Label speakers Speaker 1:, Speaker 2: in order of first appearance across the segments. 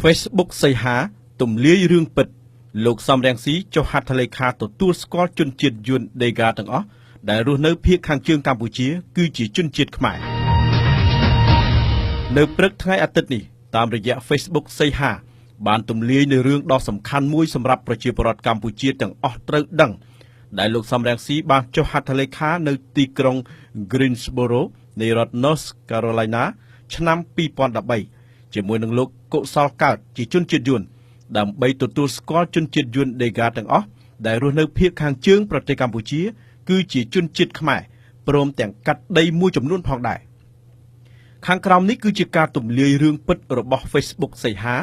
Speaker 1: Facebook សីហាទំលាយរឿងពិតលោកសំរងស៊ីចុះហត្ថលេខាទទួលស្គាល់ជនជាតិយួនដេហ្គាទាំងអស់ដែលរស់នៅភាគខាងជើងកម្ពុជាគឺជាជនជាតិខ្មែរនៅព្រឹកថ្ងៃអាទិត្យនេះតាមរយៈ Facebook សីហាបានទំលាយនៅរឿងដ៏សំខាន់មួយសម្រាប់ប្រជាពលរដ្ឋកម្ពុជាទាំងអស់ត្រូវដឹងដែលលោកសំរងស៊ីបានចុះហត្ថលេខានៅទីក្រុង Greensboro នៃរដ្ឋ North Carolina ឆ្នាំ 2013 ជាមួយនឹងលោកកុសលកើតជាជនជាតិយួនដើម្បីទទួលស្គាល់ជនជាតិយួនដេហ្គាទាំងអស់ដែលរស់នៅភាគខាងជើងប្រទេសកម្ពុជាគឺជាជនជាតិខ្មែរព្រមទាំងកាត់ដីមួយចំនួនផងដែរខាងក្រោមនេះគឺជាការទម្លាយរឿងពិតរបស់ Facebook សីហា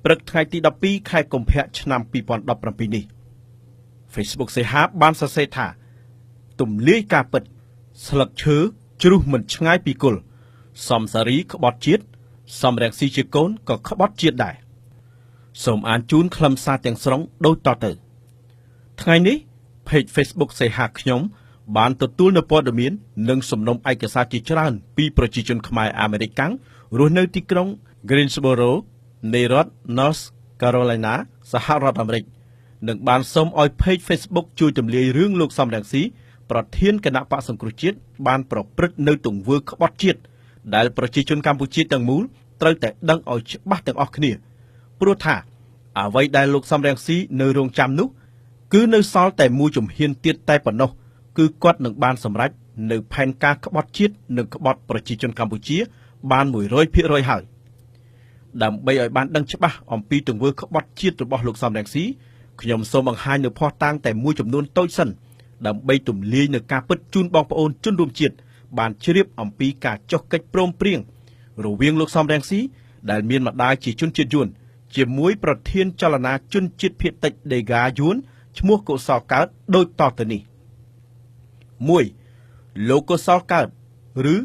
Speaker 1: ព្រឹកថ្ងៃទី12ខែកុម្ភៈឆ្នាំ 2017 នេះ Facebook សីហាបានសរសេរថាទម្លាយការពិតស្លឹកឈើជ្រុះមិនឆ្ងាយពីគល់សំសារីក្បត់ជាតិសំរងស៊ីជាកូនក៏ក្បត់ជាតិដែរសូមអានជូនខ្លឹមសារទាំងស្រុងដូចតទៅថ្ងៃនេះ Page Facebook សីហាខ្ញុំបានទទួលនូវព័ត៌មាននិងសំណុំឯកសារជាច្រើនពីប្រជាជនខ្មែរអាមេរិកកាំងរស់នៅទីក្រុង Greensboro នៃរដ្ឋ North Carolina សហរដ្ឋអាមេរិកនិងបានសូមឲ្យ Page Facebook ជួយទម្លាយរឿងលោកសំរងស៊ីប្រធានគណៈបក្សសង្គ្រោះជាតិបានប្រព្រឹត្តនៅទង្វើក្បត់ជាតិដែលប្រជាជនកម្ពុជាទាំងមូលត្រូវតែដឹងឲ្យច្បាស់ទាំងអស់គ្នាព្រោះថាអ្វីដែលលោកសំរងស៊ីនៅរងចាំនោះគឺនៅសល់តែមួយជំហានទៀតតែប៉ុណ្ណោះគឺគាត់នឹងបានសម្រេចនៅផែនការក្បត់ជាតិនិងក្បត់ប្រជាជនកម្ពុជាបាន 100% ហើយដើម្បីឲ្យបានដឹងច្បាស់អំពីទង្វើក្បត់ជាតិរបស់លោកសំរងស៊ីខ្ញុំសូមបង្ហាញនៅភស្តុតាងតែមួយចំនួនតូចសិនដើម្បីទម្លាយនៅការពិតជូនបងប្អូនជនរួមជាតិបានជ្រាបអំពីការចុះកិច្ចព្រមព្រៀងរវាងលោកសំរងស៊ីដែលមានម្ដាយជាជនជាតិយួនជាមួយប្រធានចលនាជនជាតិភាគតិចដេហ្គាយួនឈ្មោះកុសលកើតដូចតទៅនេះ 1. លោកកុសលកើតឬ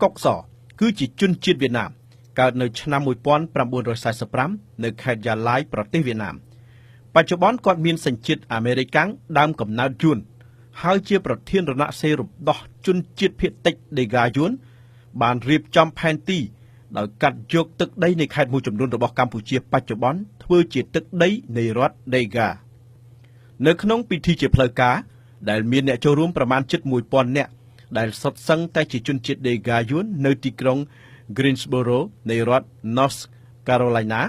Speaker 1: កុកសគឺជាជនជាតិវៀតណាមកើតនៅឆ្នាំ 1945 នៅខេត្តយ៉ាឡាយប្រទេសវៀតណាមបច្ចុប្បន្នគាត់មានសញ្ជាតិអាមេរិកកាំងដើមកំណើតយួនហើយជាប្រធានរណសិរ្សរំដោះជនជាតិភាគតិចដេហ្គាយួនបានរៀបចំផែនទីដោយកាត់យកទឹកដីនៃខេត្តមួយចំនួនរបស់កម្ពុជាបច្ចុប្បន្នធ្វើជាទឹកដីនៃរដ្ឋដេហ្គានៅក្នុងពិធីជាផ្លូវការដែលមានអ្នកចូលរួមប្រមាណជិត 1000 នាក់ដែលសុទ្ធសឹងតែជាជនជាតិដេហ្គាយួននៅទីក្រុង Greensboro នៃរដ្ឋ North Carolina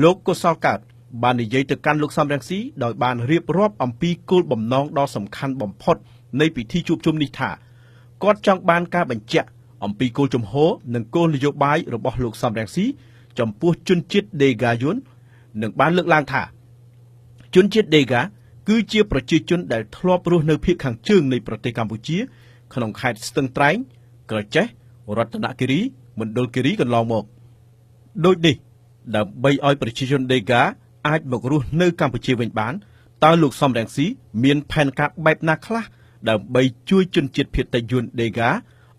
Speaker 1: លោកកុសលកើតបាននិយាយទៅកាន់លោកសំរងស៊ីដោយបានរៀបរាប់អំពីគោលបំណងដ៏សំខាន់បំផុតនៃពិធីជួបជុំនេះថាគាត់ចង់បានការបញ្ជាក់អំពីគោលជំហរនិងគោលនយោបាយរបស់លោកសំរងស៊ីចំពោះជនជាតិដេហ្គាយួននិងបានលើកឡើងថាជនជាតិដេហ្គាគឺជាប្រជាជនដែលធ្លាប់រស់នៅភាគខាងជើងនៃប្រទេសកម្ពុជាក្នុងខេត្តស្ទឹងត្រែងក្រចេះរតនគិរីមណ្ឌលគិរីកន្លងមកដូចនេះដើម្បីឲ្យប្រជាជនដេហ្គាអាចមករស់នៅកម្ពុជាវិញបានតើលោកសំរងស៊ីមានផែនការបែបណាខ្លះដើម្បីជួយជនជាតិភាគតិចយួនដេហ្គា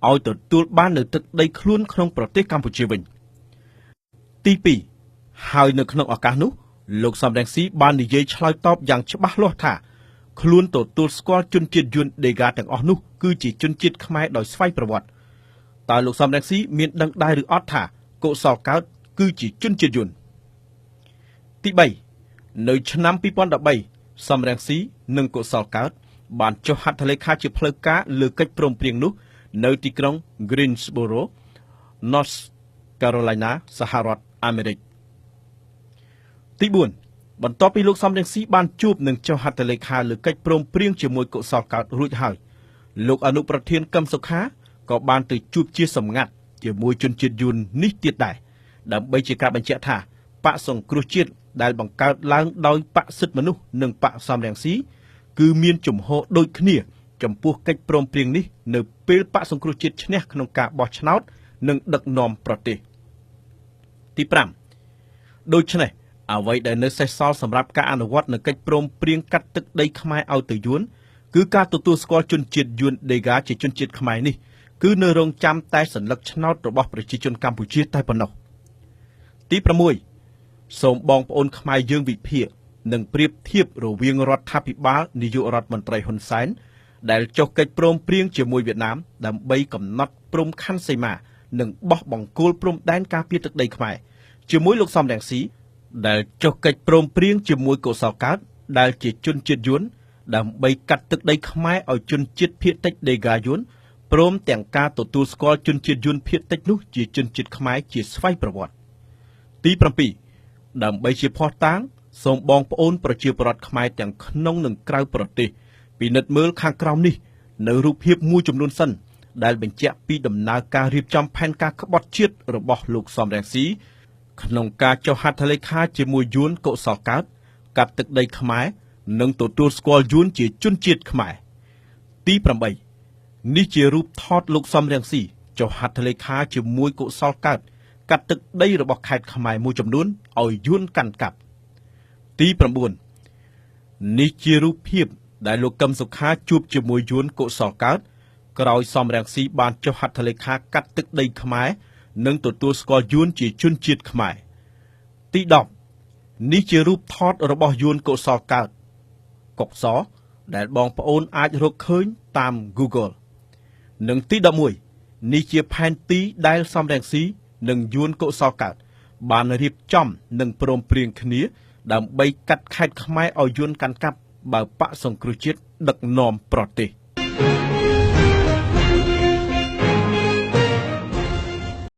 Speaker 1: ឲ្យទទួលបាននៅទឹកដីខ្លួនក្នុងប្រទេសកម្ពុជាវិញទី2ហើយនៅក្នុងឱកាសនោះលោកសំរងស៊ីបាននិយាយឆ្លើយតបយ៉ាងច្បាស់លាស់ថាខ្លួនទទួលស្គាល់ជនជាតិយួនដេហ្គាទាំងអស់នោះគឺជាជនជាតិខ្មែរដោយស្វ័យប្រវត្តិតើលោកសំរងស៊ីមានដឹងដែរឬអត់ថាកុសលកើតគឺជាជនជាតិយួនទី3នៅឆ្នាំ 2013 សំរងស៊ីនិងកុសលកើតបានចុះហត្ថលេខាជាផ្លូវការលើកិច្ចព្រមព្រៀងនោះនៅទីក្រុង Greensboro North Carolina សហរដ្ឋអាមេរិកទី4បន្ទាប់ពីលោកសំរងស៊ីបានជួបនិងចុះហត្ថលេខាលើកិច្ចព្រមព្រៀងជាមួយកុសលកើតរួចហើយលោកអនុប្រធានកឹមសុខាក៏បានទៅជួបជាសម្ងាត់ជាមួយជនជាតិយួននេះទៀតដែរដើម្បីជាការបញ្ជាក់ថាបក្សសង្គ្រោះជាតិដែលបង្កើតឡើងដោយបក្សសិទ្ធិមនុស្សនិងបក្សសំរងស៊ីគឺមានជំហរដូចគ្នាចំពោះកិច្ចព្រមព្រៀងនេះនៅពេលបក្សសង្គ្រោះជាតិឈ្នះក្នុងការបោះឆ្នោតនិងដឹកនាំប្រទេសទី5ដូច្នេះអ្វីដែលនៅសេសសល់សម្រាប់ការអនុវត្តនៅកិច្ចព្រមព្រៀងកាត់ទឹកដីខ្មែរឲ្យទៅយួនគឺការទទួលស្គាល់ជនជាតិយួនដេហ្គាជាជនជាតិខ្មែរនេះគឺនៅរងចាំតែសញ្ញាឆ្នោតរបស់ប្រជាជនកម្ពុជាតែប៉ុណ្ណោះទី6សូមបងប្អូនខ្មែរយើងវិភាគនិងប្រៀបធៀបរវាងរដ្ឋាភិបាលនាយករដ្ឋមន្ត្រីហ៊ុនសែនដែលចុះកិច្ចព្រមព្រៀងជាមួយវៀតណាមដើម្បីកំណត់ព្រំខណ្ឌសីមានិងបោះបង្គោលព្រំដែនការពារទឹកដីខ្មែរជាមួយលោកសំរងស៊ី ដែលចុះកិច្ចព្រមព្រៀងជាមួយកុសលកើតដែលជាជនជាតិយួនដើម្បីកាត់ទឹកដីខ្មែរឲ្យជនជាតិភាគតិចដេហ្គាយួនព្រមទាំងការទទួលស្គាល់ជនជាតិយួនភាគតិចនោះជាជនជាតិខ្មែរជាស្វ័យប្រវត្តិទី7ដើម្បីជាភស្តុតាងសូមបងប្អូនប្រជាពលរដ្ឋខ្មែរទាំងក្នុងនិងក្រៅប្រទេសពិនិត្យមើលខាងក្រោមនេះនៅរូបភាពមួយចំនួនសិនដែលបញ្ជាក់ពីដំណើរការរៀបចំផែនការក្បត់ជាតិរបស់លោកសំរងស៊ីក្នុងការចុះហត្ថលេខាជាមួយយួនកុសលកើតកាត់ទឹកដីខ្មែរនិងទទួលស្គាល់យួនជាជនជាតិខ្មែរទី8នេះជារូបថតលោកសំរងស៊ីចុះហត្ថលេខាជាមួយកុសលកើតកាត់ទឹកដីរបស់ខេត្តខ្មែរមួយចំនួនឲ្យយួនកាន់កាប់ទី9នេះជារូបភាពដែលលោកកឹមសុខាជួបជាមួយយួនកុសលកើតក្រោយសំរងស៊ីបានចុះហត្ថលេខាកាត់ទឹកដីខ្មែរនិងទទួលស្គាល់យួនជាជនជាតិខ្មែរទី10នេះជារូបថតរបស់យួនកុសលកើតកុកសដែលបងប្អូនអាចរកឃើញតាម Google និងទី11នេះជាផែនទីដែលសំរងស៊ីនិងយួនកុសលកើតបានរៀបចំនិងព្រមព្រៀងគ្នាដើម្បីកាត់ខេត្តខ្មែរឲ្យយួនកាន់កាប់បើបកសង្គ្រោះជាតិដឹកនាំប្រទេស